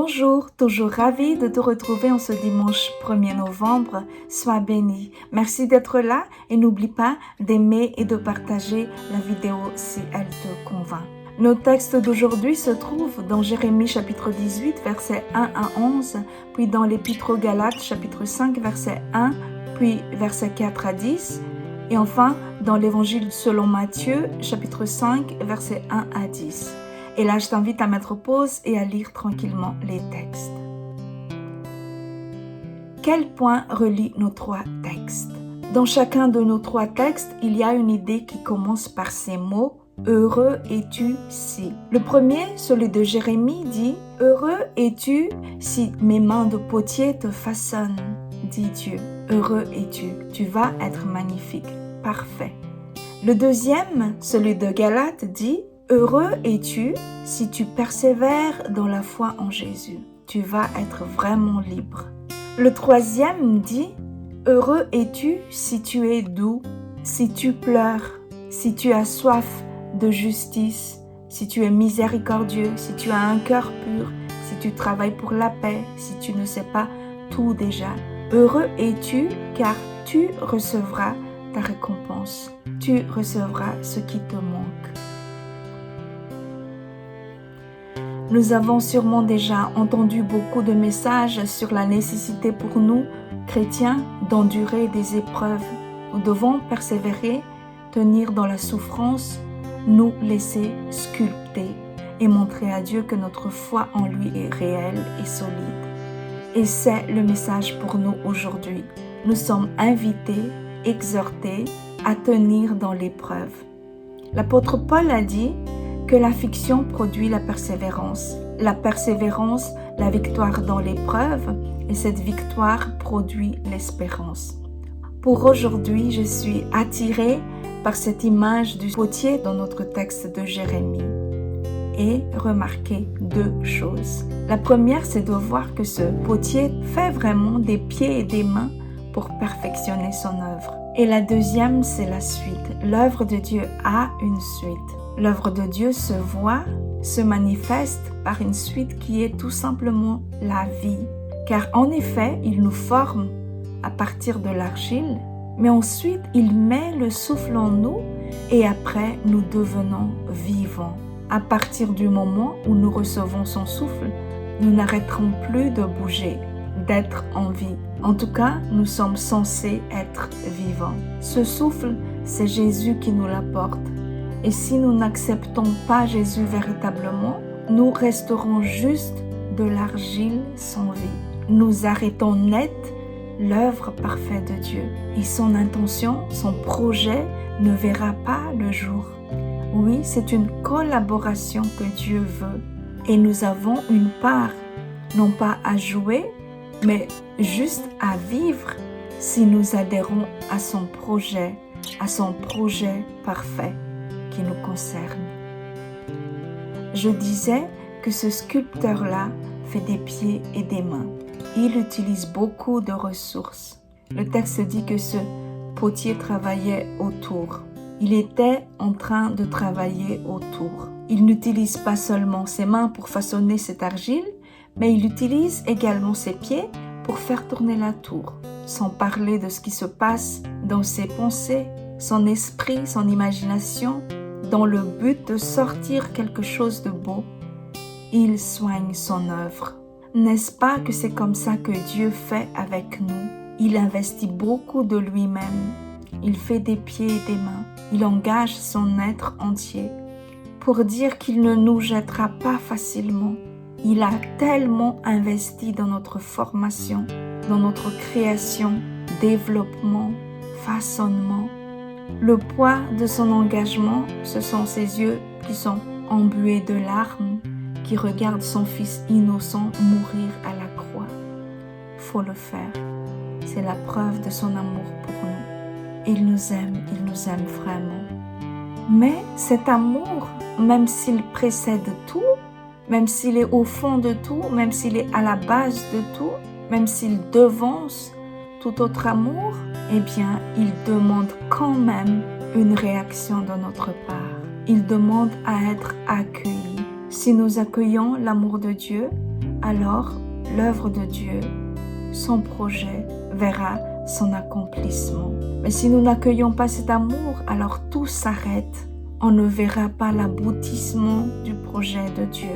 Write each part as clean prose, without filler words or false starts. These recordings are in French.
Bonjour, toujours ravi de te retrouver en ce dimanche 1er novembre. Sois béni. Merci d'être là et n'oublie pas d'aimer et de partager la vidéo si elle te convainc. Nos textes d'aujourd'hui se trouvent dans Jérémie chapitre 18, versets 1 à 11, puis dans l'Épître aux Galates chapitre 5, verset 1, puis versets 4 à 10, et enfin dans l'Évangile selon Matthieu chapitre 5, versets 1 à 10. Et là, je t'invite à mettre pause et à lire tranquillement les textes. Quel point relie nos trois textes? Dans chacun de nos trois textes, il y a une idée qui commence par ces mots « Heureux es-tu si ». Le premier, celui de Jérémie, dit « Heureux es-tu si mes mains de potier te façonnent, dit Dieu. Heureux es-tu, tu vas être magnifique, parfait. » Le deuxième, celui de Galates, dit « Heureux es-tu si tu persévères dans la foi en Jésus. Tu vas être vraiment libre. » Le troisième dit « Heureux es-tu si tu es doux, si tu pleures, si tu as soif de justice, si tu es miséricordieux, si tu as un cœur pur, si tu travailles pour la paix, si tu ne sais pas tout déjà. Heureux es-tu car tu recevras ta récompense. Tu recevras ce qui te manque. » Nous avons sûrement déjà entendu beaucoup de messages sur la nécessité pour nous, chrétiens, d'endurer des épreuves. Nous devons persévérer, tenir dans la souffrance, nous laisser sculpter et montrer à Dieu que notre foi en lui est réelle et solide. Et c'est le message pour nous aujourd'hui. Nous sommes invités, exhortés à tenir dans l'épreuve. L'apôtre Paul a dit que l'affliction produit la persévérance, la victoire dans l'épreuve, et cette victoire produit l'espérance. Pour aujourd'hui, je suis attirée par cette image du potier dans notre texte de Jérémie. Et remarquez deux choses. La première, c'est de voir que ce potier fait vraiment des pieds et des mains pour perfectionner son œuvre. Et la deuxième, c'est la suite. L'œuvre de Dieu a une suite. L'œuvre de Dieu se voit, se manifeste par une suite qui est tout simplement la vie. Car en effet, il nous forme à partir de l'argile, mais ensuite il met le souffle en nous et après nous devenons vivants. À partir du moment où nous recevons son souffle, nous n'arrêterons plus de bouger, d'être en vie. En tout cas, nous sommes censés être vivants. Ce souffle, c'est Jésus qui nous l'apporte. Et si nous n'acceptons pas Jésus véritablement, nous resterons juste de l'argile sans vie. Nous arrêtons net l'œuvre parfaite de Dieu. Et son intention, son projet ne verra pas le jour. Oui, c'est une collaboration que Dieu veut. Et nous avons une part, non pas à jouer, mais juste à vivre si nous adhérons à son projet parfait qui nous concerne. Je disais que ce sculpteur-là fait des pieds et des mains. Il utilise beaucoup de ressources. Le texte dit que ce potier travaillait autour. Il était en train de travailler autour. Il n'utilise pas seulement ses mains pour façonner cette argile, mais il utilise également ses pieds pour faire tourner la tour, sans parler de ce qui se passe dans ses pensées, son esprit, son imagination, dans le but de sortir quelque chose de beau. Il soigne son œuvre. N'est-ce pas que c'est comme ça que Dieu fait avec nous? Il investit beaucoup de lui-même. Il fait des pieds et des mains. Il engage son être entier pour dire qu'il ne nous jettera pas facilement. Il a tellement investi dans notre formation, dans notre création, développement, façonnement. Le poids de son engagement, ce sont ses yeux qui sont embués de larmes, qui regardent son fils innocent mourir à la croix. Faut le faire. C'est la preuve de son amour pour nous. Il nous aime vraiment. Mais cet amour, même s'il précède tout, même s'il est au fond de tout, même s'il est à la base de tout, même s'il devance tout autre amour, eh bien, il demande quand même une réaction de notre part. Il demande à être accueilli. Si nous accueillons l'amour de Dieu, alors l'œuvre de Dieu, son projet, verra son accomplissement. Mais si nous n'accueillons pas cet amour, alors tout s'arrête. On ne verra pas l'aboutissement du projet de Dieu.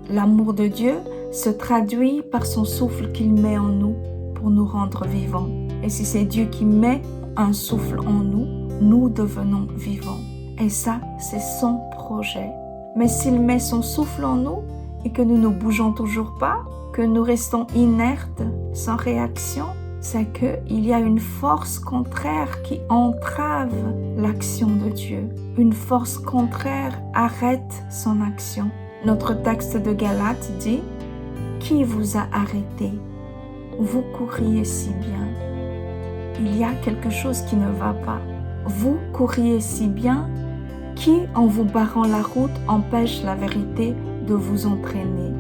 L'amour de Dieu se traduit par son souffle qu'il met en nous pour nous rendre vivants. Et si c'est Dieu qui met un souffle en nous, nous devenons vivants. Et ça, c'est son projet. Mais s'il met son souffle en nous et que nous ne bougeons toujours pas, que nous restons inertes, sans réaction, c'est qu'il y a une force contraire qui entrave l'action de Dieu. Une force contraire arrête son action. Notre texte de Galates dit « Qui vous a arrêté? Vous courriez si bien. » Il y a quelque chose qui ne va pas. Vous courriez si bien, qui en vous barrant la route empêche la vérité de vous entraîner.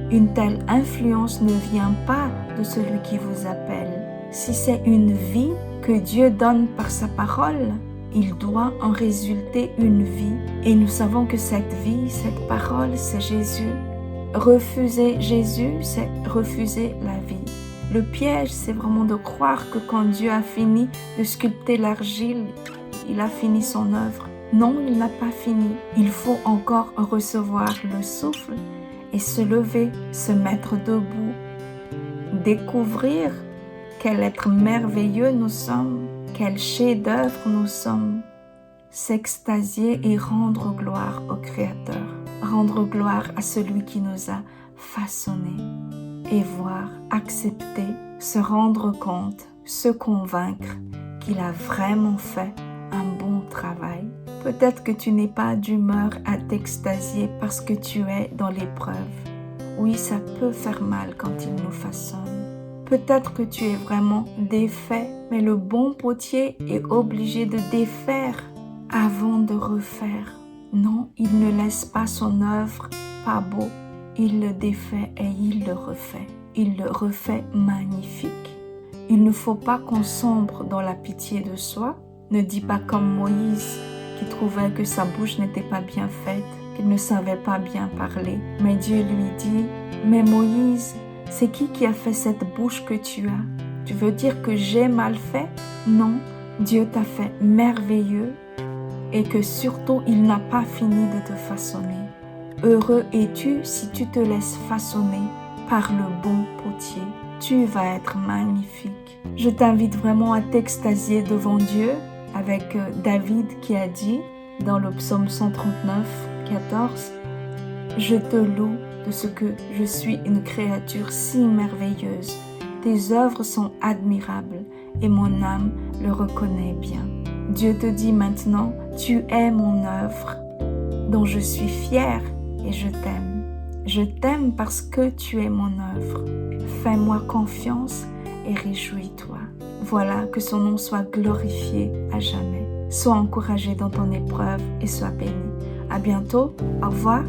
Une telle influence ne vient pas de celui qui vous appelle. Si c'est une vie que Dieu donne par sa parole, il doit en résulter une vie. Et nous savons que cette vie, cette parole, c'est Jésus. Refuser Jésus, c'est refuser la vie. Le piège, c'est vraiment de croire que quand Dieu a fini de sculpter l'argile, il a fini son œuvre. Non, il n'a pas fini. Il faut encore recevoir le souffle et se lever, se mettre debout, découvrir quel être merveilleux nous sommes, quel chef-d'œuvre nous sommes, s'extasier et rendre gloire au Créateur, rendre gloire à celui qui nous a façonnés et voir, accepter, se rendre compte, se convaincre qu'il a vraiment fait un bon travail. Peut-être que tu n'es pas d'humeur à t'extasier parce que tu es dans l'épreuve. Oui, ça peut faire mal quand il nous façonne. Peut-être que tu es vraiment défait, mais le bon potier est obligé de défaire avant de refaire. Non, il ne laisse pas son œuvre pas beau. Il le défait et il le refait. Il le refait magnifique. Il ne faut pas qu'on sombre dans la pitié de soi. Ne dis pas comme Moïse qui trouvait que sa bouche n'était pas bien faite, qu'il ne savait pas bien parler. Mais Dieu lui dit, « Mais Moïse, c'est qui a fait cette bouche que tu as? Tu veux dire que j'ai mal fait? Non, Dieu t'a fait merveilleux et que surtout il n'a pas fini de te façonner. Heureux es-tu si tu te laisses façonner par le bon potier. Tu vas être magnifique. » Je t'invite vraiment à t'extasier devant Dieu avec David qui a dit dans le psaume 139, 14, « Je te loue de ce que je suis une créature si merveilleuse. Tes œuvres sont admirables et mon âme le reconnaît bien. » Dieu te dit maintenant, tu es mon œuvre dont je suis fière et je t'aime. Je t'aime parce que tu es mon œuvre. Fais-moi confiance et réjouis-toi. Voilà, que son nom soit glorifié à jamais. Sois encouragé dans ton épreuve et sois béni. À bientôt. Au revoir.